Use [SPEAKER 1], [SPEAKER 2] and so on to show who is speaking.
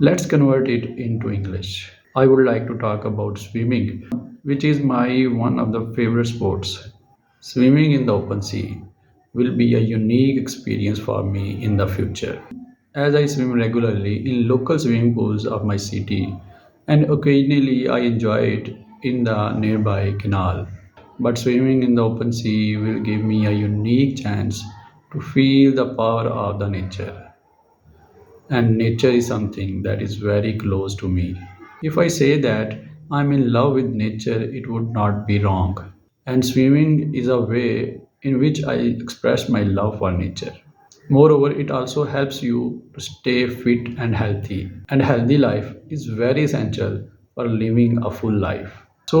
[SPEAKER 1] Let's convert it into English. I would like to talk about swimming, which is my one of the favorite sports. Swimming in the open sea will be a unique experience for me in the future, as I swim regularly in local swimming pools of my city, and occasionally I enjoy it in the nearby canal. But swimming in the open sea will give me a unique chance to feel the power of the nature. And nature is something that is very close to me. If I say that I'm in love with nature, it would not be wrong. And swimming is a way in which I express my love for nature. Moreover, it also helps you to stay fit and healthy. And healthy life is very essential for living a full life. So